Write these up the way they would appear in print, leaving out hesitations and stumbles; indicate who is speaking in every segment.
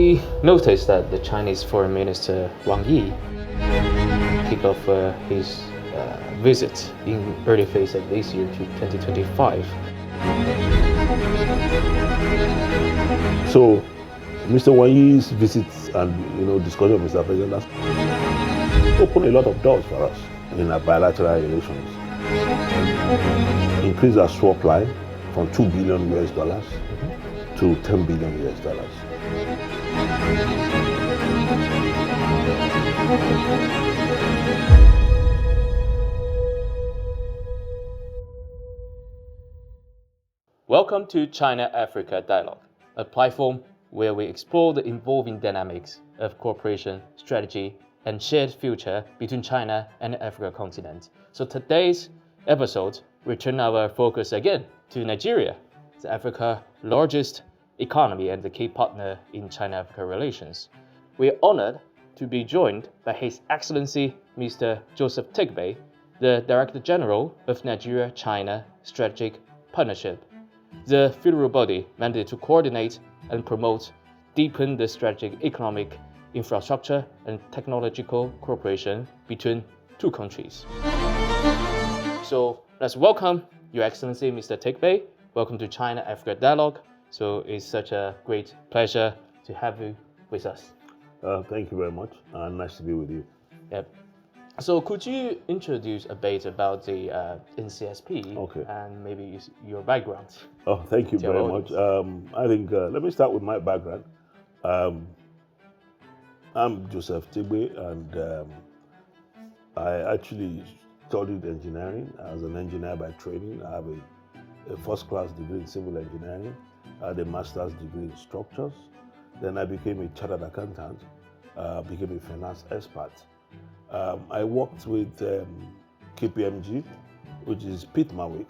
Speaker 1: We noticed that the Chinese Foreign Minister Wang Yi kicked off his visit in early phase of this year to 2025.
Speaker 2: So, Mr. Wang Yi's visits and discussion with Mr. President has opened a lot of doors for us in our bilateral relations. Increase our swap line from $2 billion to $10 billion.
Speaker 1: Welcome to China-Africa Dialogue, a platform where we explore the evolving dynamics of cooperation, strategy, and shared future between China and the Africa continent. So today's episode, we turn our focus again to Nigeria, the Africa's largest economy and the key partner in China-Africa relations. We are honored to be joined by His Excellency Mr. Joseph Tegbe, the Director General of Nigeria-China Strategic Partnership, the federal body mandated to coordinate and promote, deepen the strategic economic, infrastructure, and technological cooperation between two countries. So let's welcome Your Excellency Mr. Tegbe. Welcome to China-Africa Dialogue. So it's such a great pleasure to have you with us.
Speaker 2: Thank you very much. Nice to be with you.
Speaker 1: Yep. So could you introduce a bit about the NCSP and maybe your background?
Speaker 2: Oh, thank you very much. I think let me start with my background. I'm Joseph Tegbe, and I actually studied engineering. I was an engineer by training. I have a first-class degree in civil engineering. I had a master's degree in structures. Then I became a chartered accountant, became a finance expert. I worked with KPMG, which is Pete Mawick,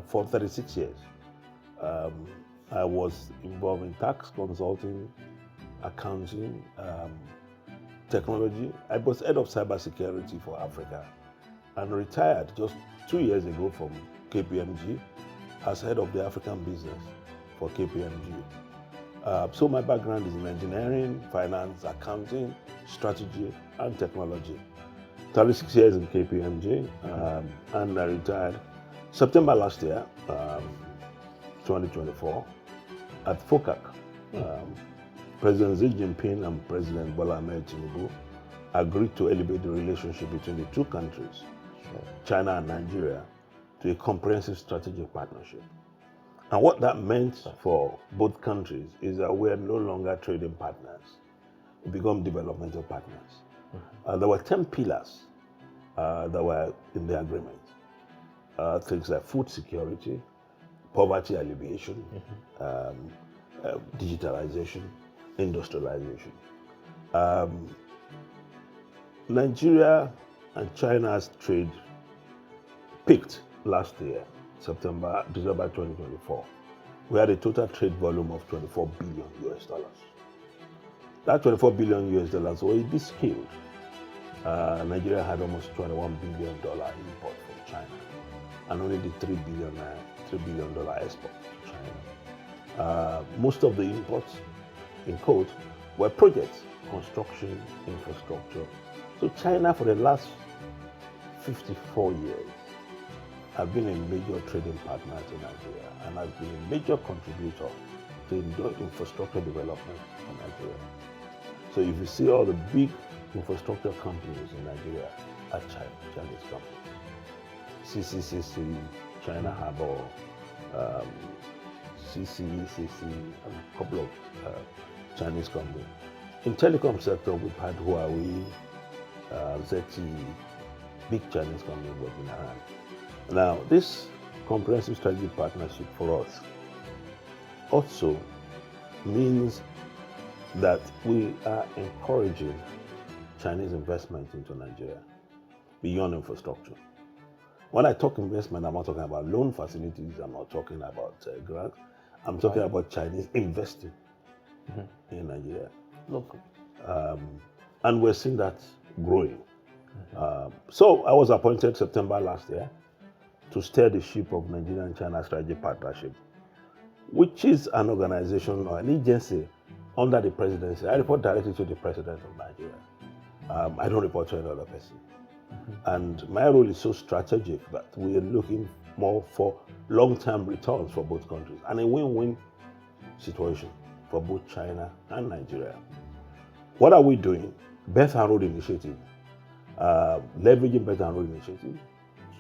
Speaker 2: for 36 years. I was involved in tax consulting, accounting, technology. I was head of cybersecurity for Africa and retired just 2 years ago from KPMG as head of the African business for KPMG. So my background is in engineering, finance, accounting, strategy, and technology. 36 years in KPMG, and I retired September last year, 2024, at FOCAC. President Xi Jinping and President Bola Ahmed Tinubu agreed to elevate the relationship between the two countries, China and Nigeria, to a comprehensive strategic partnership. And what that meant for both countries is that we are no longer trading partners. We become developmental partners. There were 10 pillars that were in the agreement. Things like food security, poverty alleviation, digitalization, industrialization. Nigeria and China's trade peaked last year, December 2024. We had a total trade volume of $24 billion. That $24 billion was a bit skewed. Nigeria had almost $21 billion import from China, and only the $3 billion export to China. Most of the imports, in quote, were projects, construction, infrastructure. So China, for the last 54 years, have been a major trading partner to Nigeria and has been a major contributor to infrastructure development in Nigeria. So if you see all the big infrastructure companies in Nigeria are Chinese companies. CCCC, China Harbour, CCECC, and a couple of Chinese companies. In telecom sector, we've had Huawei, ZTE, big Chinese companies working around. Now, this comprehensive strategic partnership for us also means that we are encouraging Chinese investment into Nigeria beyond infrastructure. When I talk investment, I'm not talking about loan facilities, I'm not talking about grants, I'm talking about Chinese investing in Nigeria.
Speaker 1: Local.
Speaker 2: And we're seeing that growing. So I was appointed September last year to steer the ship of Nigeria and China Strategic Partnership, which is an organization or an agency under the presidency, I report directly to the president of Nigeria. I don't report to another person. And my role is so strategic that we are looking more for long-term returns for both countries and a win-win situation for both China and Nigeria. What are we doing? Belt and Road Initiative, leveraging Belt and Road Initiative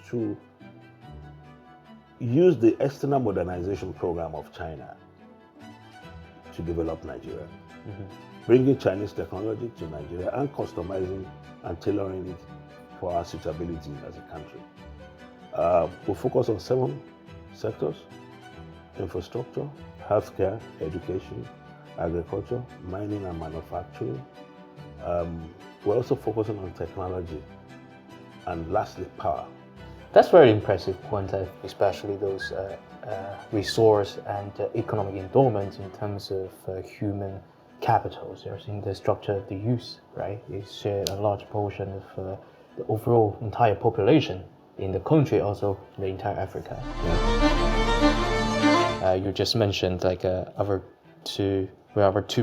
Speaker 2: to use the external modernization program of China to develop Nigeria, bringing Chinese technology to Nigeria and customizing and tailoring it for our suitability as a country. We focus on 7 sectors: infrastructure, healthcare, education, agriculture, mining and manufacturing. We're also focusing on technology and lastly, power.
Speaker 1: That's very impressive point, especially those resource and economic endowments in terms of human capital. There's in the structure of the youth, right? They share a large portion of the overall entire population in the country, also the entire Africa.
Speaker 2: Yeah.
Speaker 1: You just mentioned like our two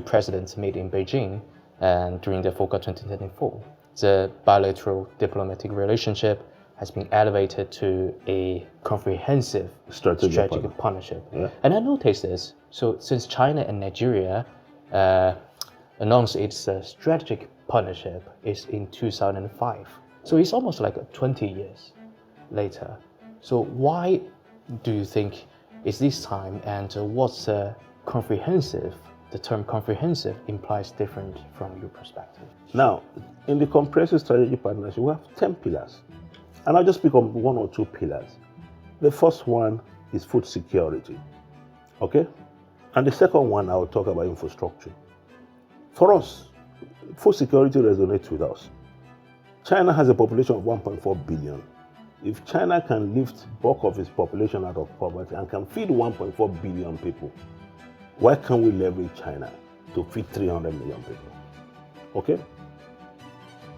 Speaker 1: presidents met in Beijing and during the FOCA 2024. The bilateral diplomatic relationship has been elevated to a comprehensive strategic partnership.
Speaker 2: Yeah.
Speaker 1: And I noticed this. So since China and Nigeria announced its strategic partnership is in 2005. So it's almost like 20 years later. So why do you think is this time, and what's comprehensive? The term comprehensive implies different from your perspective.
Speaker 2: Now, in the comprehensive strategic partnership, we have 10 pillars. And I'll just pick up 1 or 2 pillars. The first one is food security, okay? And the second one, I will talk about infrastructure. For us, food security resonates with us. China has a population of 1.4 billion. If China can lift bulk of its population out of poverty and can feed 1.4 billion people, why can't we leverage China to feed 300 million people? Okay?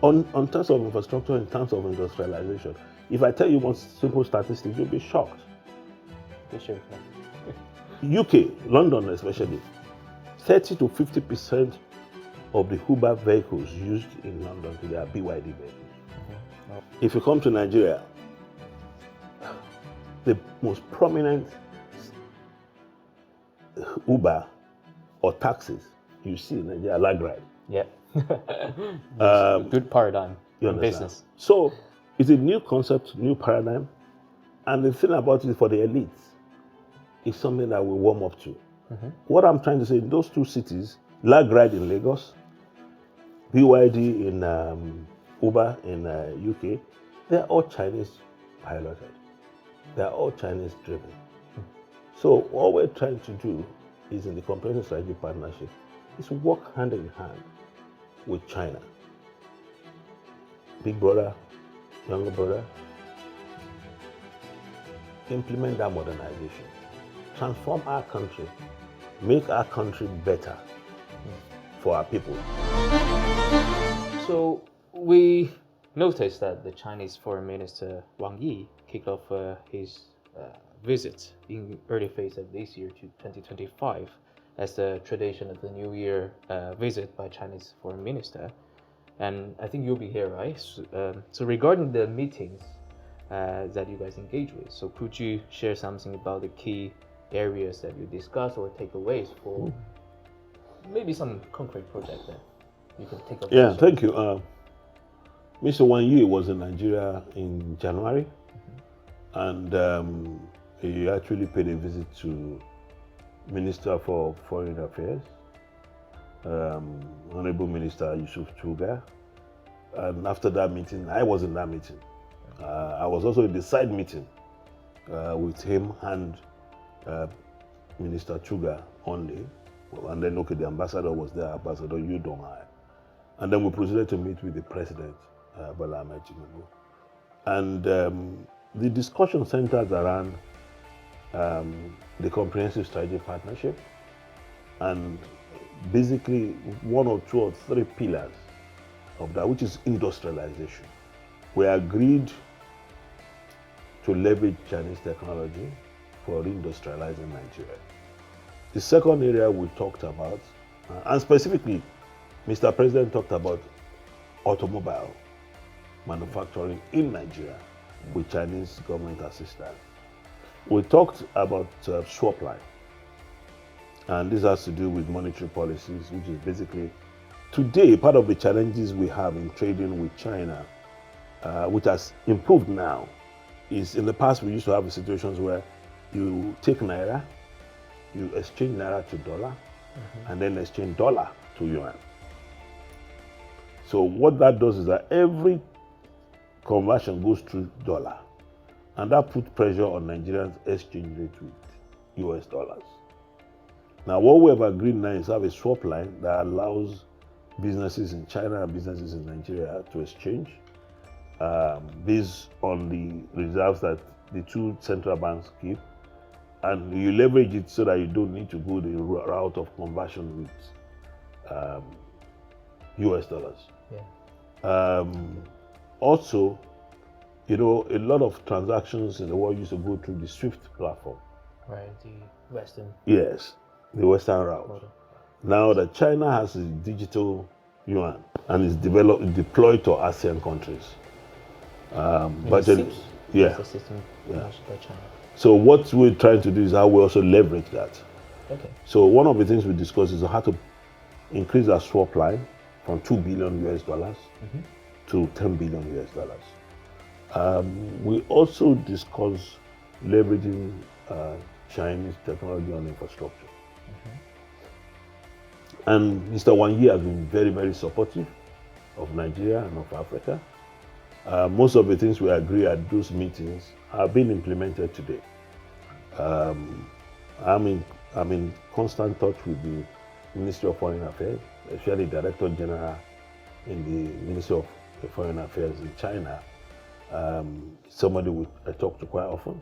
Speaker 2: On terms of infrastructure, in terms of industrialization, if I tell you one simple statistic, you'll be shocked.
Speaker 1: Sure.
Speaker 2: UK, London especially, 30 to 50% of the Uber vehicles used in London today are BYD vehicles. If you come to Nigeria, the most prominent Uber or taxis you see in Nigeria are lag ride.
Speaker 1: Yeah. Good paradigm in business.
Speaker 2: So it's a new concept, new paradigm. And the thing about it for the elites is something that we warm up to. What I'm trying to say, in those 2 cities, lag ride in Lagos, BYD in Uber in UK, they're all Chinese piloted. They're all Chinese driven. So what we're trying to do is, in the comprehensive strategic partnership, is work hand in hand with China. Big brother, younger brother, implement that modernization, transform our country, make our country better for our people.
Speaker 1: So we noticed that the Chinese Foreign Minister Wang Yi kicked off his visit in early phase of this year to 2025 as the tradition of the New Year visit by Chinese Foreign Minister. And I think you'll be here, right? So regarding the meetings that you guys engage with, so could you share something about the key areas that you discuss or takeaways for maybe some concrete project that you can take up?
Speaker 2: Yeah, thank you. Mr. Wang Yi was in Nigeria in January, and he actually paid a visit to Minister for Foreign Affairs, Honorable Minister Yusuf Tuga. And after that meeting, I was in that meeting. I was also in the side meeting with him and Minister Chuga only. And then, okay, the ambassador was there, Ambassador Yudonghai. And then we proceeded to meet with the president, Bola Ahmed Tinubu. And the discussion centers around the comprehensive strategic partnership and basically 1 or 2 or 3 pillars of that, which is industrialization. We agreed to leverage Chinese technology for reindustrializing Nigeria. The second area we talked about And specifically, Mr. President talked about automobile manufacturing in Nigeria with Chinese government assistance. We talked about swap line, and this has to do with monetary policies, which is basically today part of the challenges we have in trading with China, which has improved now, is in the past we used to have situations where you take naira, you exchange naira to dollar, and then exchange dollar to yuan. So what that does is that every conversion goes through dollar, and that puts pressure on Nigerians' exchange rate with US dollars. Now what we have agreed now is to have a swap line that allows businesses in China and businesses in Nigeria to exchange based on the reserves that the two central banks keep, and you leverage it so that you don't need to go the route of conversion with US dollars.
Speaker 1: Yeah.
Speaker 2: Also, you know, a lot of transactions in the world used to go through the SWIFT platform.
Speaker 1: Right, the Western.
Speaker 2: Yes, the Western route.
Speaker 1: Model.
Speaker 2: Now that China has a digital yuan and is deployed to ASEAN countries. But then, yeah.
Speaker 1: The system launched by China.
Speaker 2: So what we're trying to do is how we also leverage that.
Speaker 1: Okay.
Speaker 2: So one of the things we discussed is how to increase our swap line from $2 billion US to $10 billion US dollars. We also discussed leveraging Chinese technology and infrastructure. And Mr. Wang Yi has been very, very supportive of Nigeria and of Africa. Most of the things we agree at those meetings have been implemented today. I'm in constant touch with the Ministry of Foreign Affairs, especially Director General in the Ministry of Foreign Affairs in China. Somebody I talk to quite often.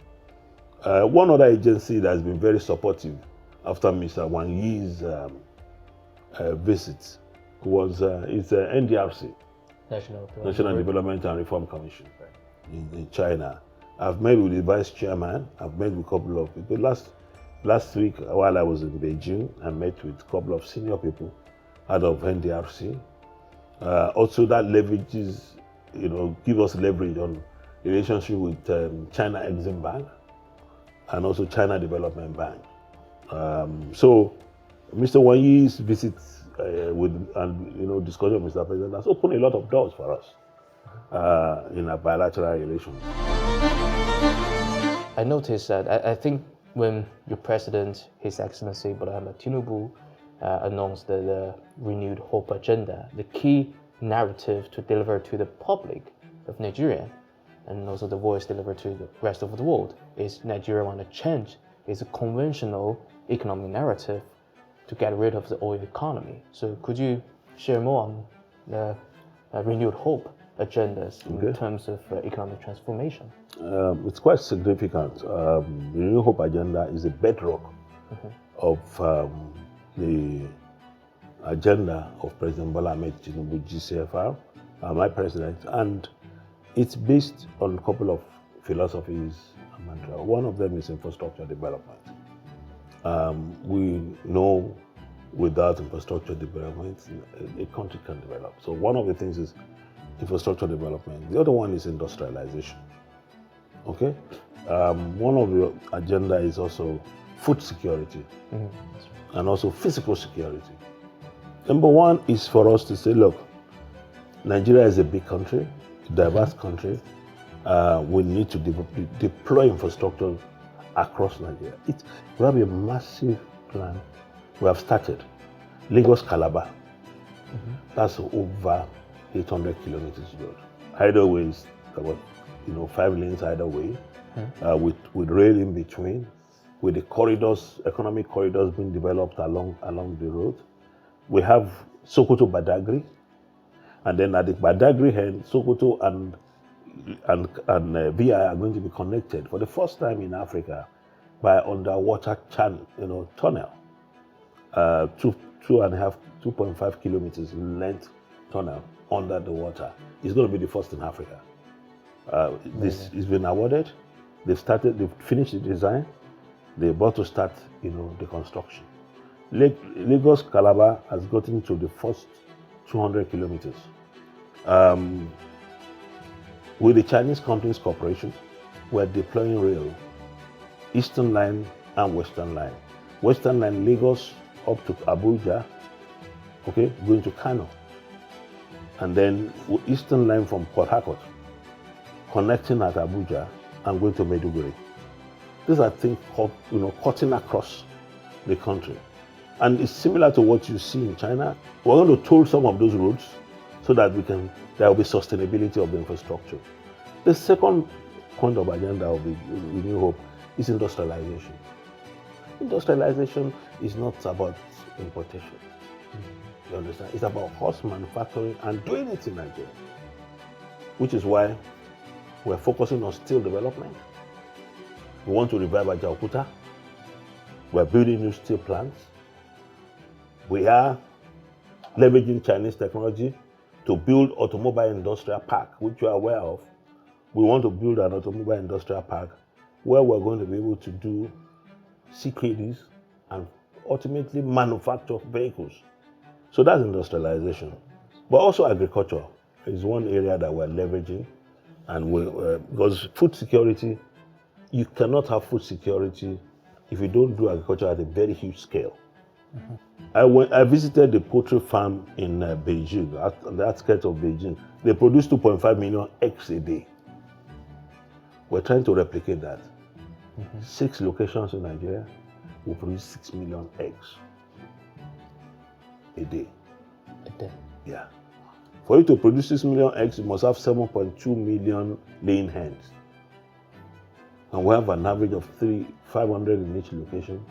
Speaker 2: One other agency that has been very supportive after Mr. Wang Yi's visit was NDRC, National Development and Reform Commission in China. I've met with the vice chairman. I've met with a couple of people. Last week, while I was in Beijing, I met with a couple of senior people out of NDRC. Also, that leverages, you know, give us leverage on relationship with China Exim Bank and also China Development Bank. So, Mr. Wang Yi's visit and discussion with Mr. President has opened a lot of doors for us in our bilateral relations.
Speaker 1: I noticed that I think when your president, His Excellency Bola Ahmed Tinubu, announced the renewed hope agenda, the key narrative to deliver to the public of Nigeria and also the voice delivered to the rest of the world is Nigeria want to change its conventional economic narrative to get rid of the oil economy. So could you share more on the renewed hope agendas in terms of economic transformation?
Speaker 2: It's quite significant. The renewed hope agenda is a bedrock of the agenda of President Bola Ahmed Tinubu, GCFR, my president, and it's based on a couple of philosophies and mantra. One of them is infrastructure development. We know without infrastructure development, a country can develop. So one of the things is infrastructure development. The other one is industrialization. Okay? One of the agenda is also food security and also physical security. Number one is for us to say, look, Nigeria is a big country, a diverse country. We need to deploy infrastructure across Nigeria. We have a massive plan. We have started Lagos Calabar. That's over 800 kilometers road. Either way is about 5 lanes either way, with rail in between, with the corridors, economic corridors being developed along the road. We have Sokoto Badagry, and then at the Badagry end, Sokoto and VI are going to be connected for the first time in Africa by underwater tunnel, 2.5 kilometers length tunnel under the water. It's going to be the first in Africa. This has been awarded. They've finished the design. They're about to start, the construction. Lagos Calabar has gotten to the first 200 kilometers. With the Chinese Companies Corporation, we're deploying rail, Eastern Line and Western Line. Western Line, Lagos up to Abuja, okay, going to Kano. And then Eastern Line from Port Harcourt, connecting at Abuja and going to Maiduguri. These are things called, cutting across the country. And it's similar to what you see in China. We're going to toll some of those roads so that there will be sustainability of the infrastructure. The second point of agenda of the New Hope is industrialization. Industrialization is not about importation. You understand? It's about horse manufacturing and doing it in Nigeria, which is why we're focusing on steel development. We want to revive Ajaokuta. We're building new steel plants. We are leveraging Chinese technology to build automobile industrial park, which you are aware of. We want to build an automobile industrial park where we're going to be able to do CKDs and ultimately manufacture vehicles. So that's industrialization. But also agriculture is one area that we're leveraging, and because food security, you cannot have food security if you don't do agriculture at a very huge scale. Mm-hmm. I visited the poultry farm in Beijing, at the outskirts of Beijing. They produce 2.5 million eggs a day. We're trying to replicate that. Mm-hmm. 6 locations in Nigeria will produce 6 million eggs a day.
Speaker 1: A day?
Speaker 2: Yeah. For you to produce 6 million eggs, you must have 7.2 million laying hens. And we have an average of 500 in each location.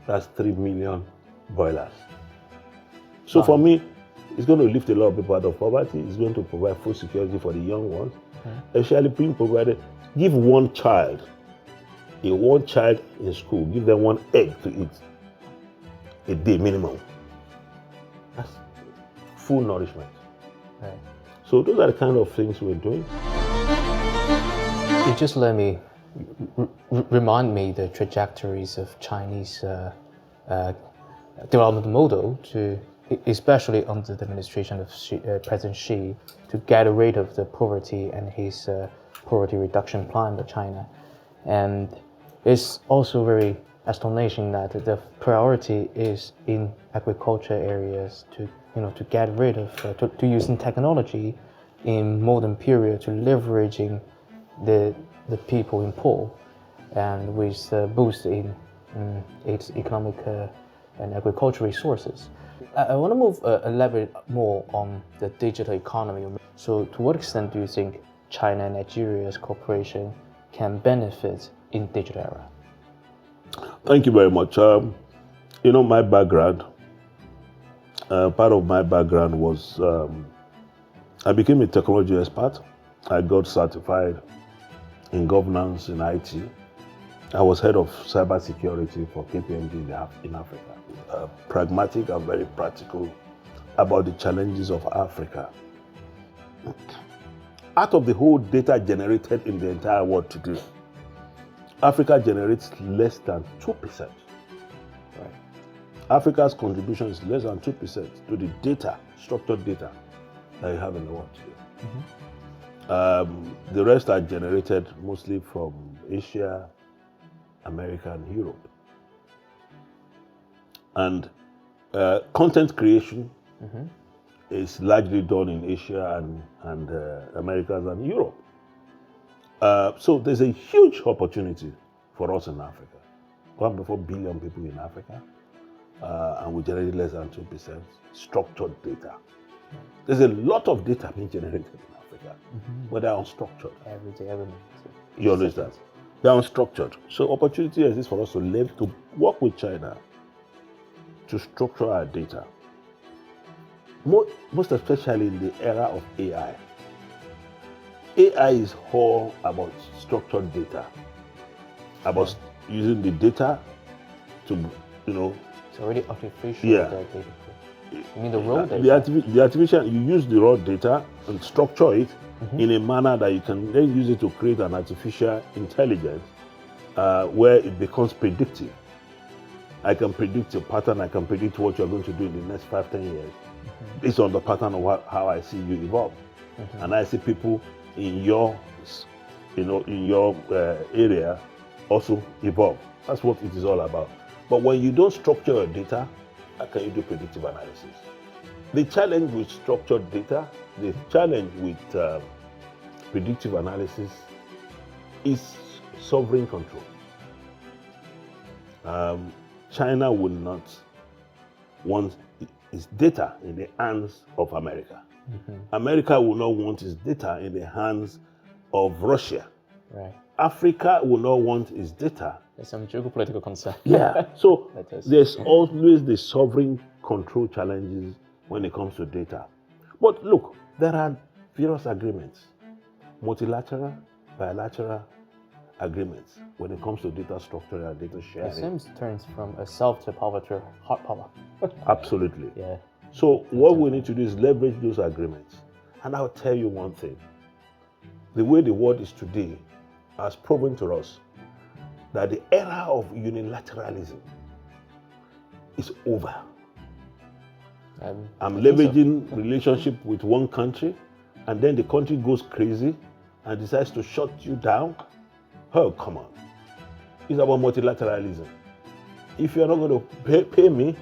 Speaker 2: That's 3 million broilers. So wow. For me, it's going to lift a lot of people out of poverty. It's going to provide food security for the young ones. Especially being provided, give one child in school, give them 1 egg to eat a day minimum. That's full nourishment. Right. So those are the kind of things we're doing.
Speaker 1: You just let me remind me the trajectories of Chinese development model to, especially under the administration of President Xi, to get rid of the poverty and his poverty reduction plan for China. And it's also very astonishing that the priority is in agriculture areas to get rid of, to using technology in modern period to leveraging the people in poor, and with boost in its economic and agricultural resources. I want to move a level more on the digital economy. So to what extent do you think China and Nigeria's cooperation can benefit in digital era?
Speaker 2: Thank you very much. My background, part of my background was I became a technology expert. I got certified in governance in IT. I was head of cybersecurity for KPMG in Africa. Pragmatic and very practical about the challenges of Africa. Out of the whole data generated in the entire world today, Africa generates less than 2%. Right. Africa's contribution is less than 2% to the data, structured data that you have in the world today. Mm-hmm. The rest are generated mostly from Asia, America, and Europe. And content creation is largely done in Asia and Americas and Europe. So there's a huge opportunity for us in Africa. 1.4 billion people in Africa, and we generate less than 2% structured data. There's a lot of data being generated in Africa, but they're unstructured.
Speaker 1: Every day, every month.
Speaker 2: You understand? They're unstructured. So opportunity exists for us to work with China to structure our data. Most especially in the era of AI. AI is all about structured data, about using the data to,
Speaker 1: It's already artificial data. You mean the raw data?
Speaker 2: The artificial, you use the raw data and structure it in a manner that you can then use it to create an artificial intelligence where it becomes predictive. I can predict your pattern. I can predict what you're going to do in the next 5-10 years, based on the pattern of how I see you evolve. And I see people in your, area also evolve. That's what it is all about. But when you don't structure your data, how can you do predictive analysis? The challenge with structured data, the challenge with predictive analysis is sovereign control. China will not want its data in the hands of America. America will not want its data in the hands of Russia.
Speaker 1: Right.
Speaker 2: Africa will not want its data.
Speaker 1: There's some geopolitical concern.
Speaker 2: Yeah. So there's always the sovereign control challenges when it comes to data. But look, there are various agreements, multilateral, bilateral agreements when it comes to data structure and data sharing.
Speaker 1: It seems turns from a soft power to hard power.
Speaker 2: Absolutely.
Speaker 1: Yeah.
Speaker 2: So what we need to do is leverage those agreements. And I'll tell you one thing. The way the world is today has proven to us that the era of unilateralism is over. I'm leveraging relationship with one country, and then the country goes crazy and decides to shut you down. Oh, come on. It's about multilateralism. If you're not going to pay me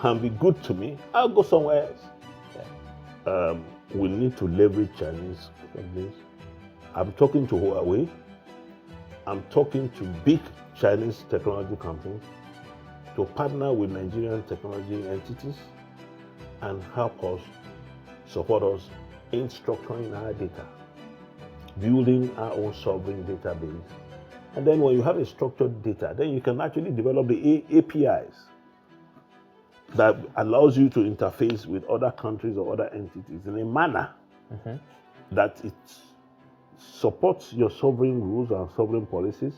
Speaker 2: and be good to me, I'll go somewhere else. Yeah. We need to leverage Chinese companies. I'm talking to Huawei. I'm talking to big Chinese technology companies to partner with Nigerian technology entities and help us, support us in structuring our data, building our own sovereign database. And then when you have a structured data, then you can actually develop the APIs that allows you to interface with other countries or other entities in a manner that it supports your sovereign rules and sovereign policies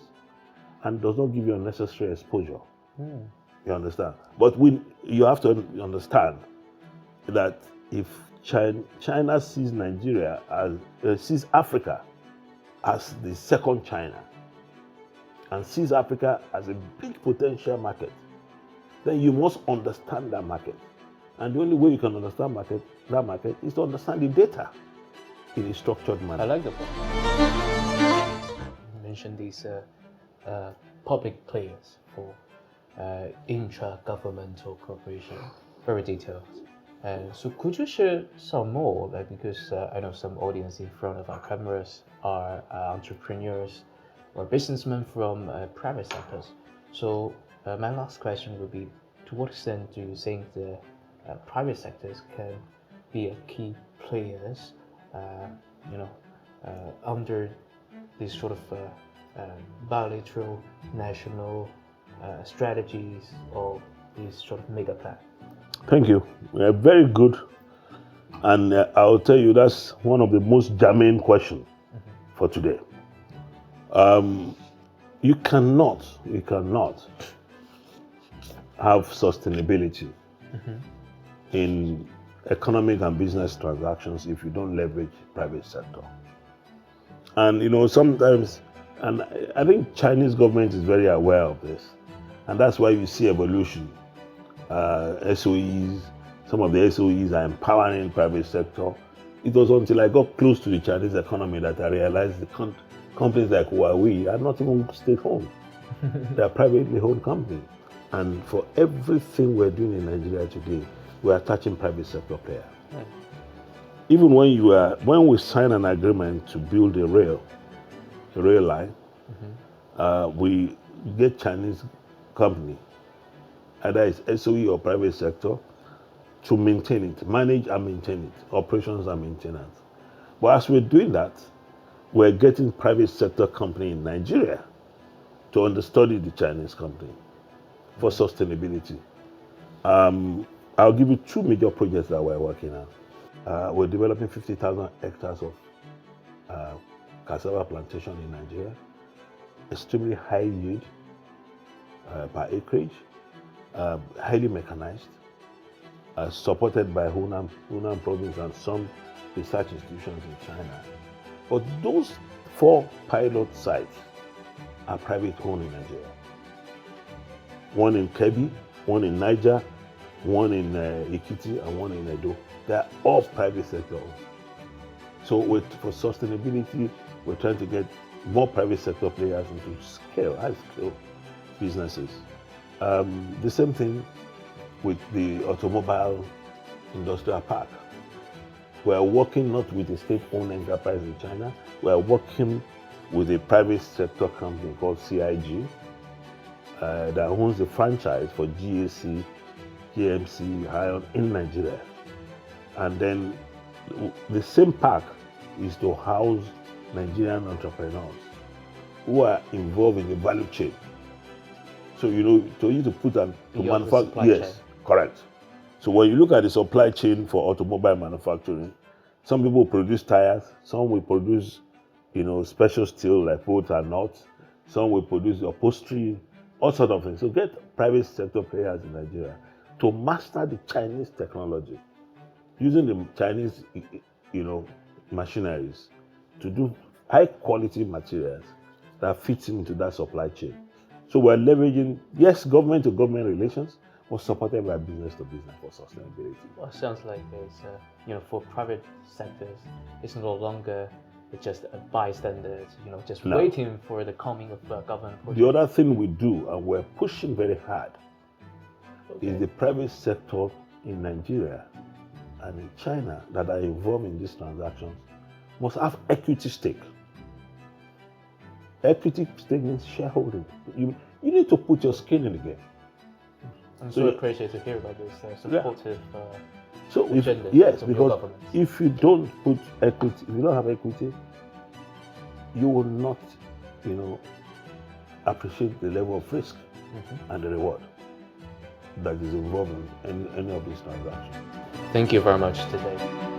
Speaker 2: and does not give you unnecessary exposure. You understand? But you have to understand that if China sees Nigeria sees Africa as the second China and sees Africa as a big potential market, then you must understand that market. And the only way you can understand that market is to understand the data in a structured manner.
Speaker 1: I like the point. You mentioned these public players for intra-governmental cooperation, very detailed. So could you share some more, because I know some audience in front of our cameras are entrepreneurs or businessmen from private sectors. So my last question would be, to what extent do you think the private sectors can be a key players under these sort of bilateral national strategies or these sort of mega plan?
Speaker 2: Thank you. Very good. And I'll tell you that's one of the most germane questions for today. You cannot have sustainability in economic and business transactions if you don't leverage private sector. And sometimes, and I think Chinese government is very aware of this, and that's why you see evolution. SOEs, some of the SOEs are empowering private sector. It was until I got close to the Chinese economy that I realized the companies like Huawei are not even state-owned. They are privately owned companies. And for everything we're doing in Nigeria today, we are touching private sector players. Even when we sign an agreement to build a rail line, we get Chinese company, either it's SOE or private sector, to maintain it, manage and maintain it, operations and maintenance. But as we're doing that, we're getting private sector company in Nigeria to understudy the Chinese company for sustainability. I'll give you two major projects that we're working on. We're developing 50,000 hectares of cassava plantation in Nigeria, extremely high yield per acreage, highly mechanized, supported by Hunan province and some research institutions in China. But those 4 pilot sites are private owned in Nigeria. one in Kebbi, one in Niger, one in Ekiti, and one in Edo. They're all private sector. So for sustainability, we're trying to get more private sector players into high-scale businesses. The same thing with the automobile industrial park. We are working not with a state-owned enterprise in China. We are working with a private sector company called CIG that owns the franchise for GAC, GMC, Ion in Nigeria. And then the same park is to house Nigerian entrepreneurs who are involved in the value chain. So, to you to put to manufacture, yes, correct. So when you look at the supply chain for automobile manufacturing, some people produce tires, some will produce, special steel like bolts and nuts, some will produce upholstery, all sorts of things. So get private sector players in Nigeria to master the Chinese technology, using the Chinese, machineries to do high quality materials that fits into that supply chain. So we're leveraging, yes, government to government relations, but supported by business to business for sustainability.
Speaker 1: Well, it sounds like it's, for private sectors, it's no longer just a bystander, waiting for the coming of government projects.
Speaker 2: The other thing we do, and we're pushing very hard, is the private sector in Nigeria and in China that are involved in these transactions must have equity stake. Equity stake means shareholding. You need to put your skin in the game.
Speaker 1: I'm so appreciated to hear about this supportive agenda.
Speaker 2: Yes, because if you don't put equity, if you don't have equity, you will not, appreciate the level of risk and the reward that is involved in any of these transactions.
Speaker 1: Thank you very much today.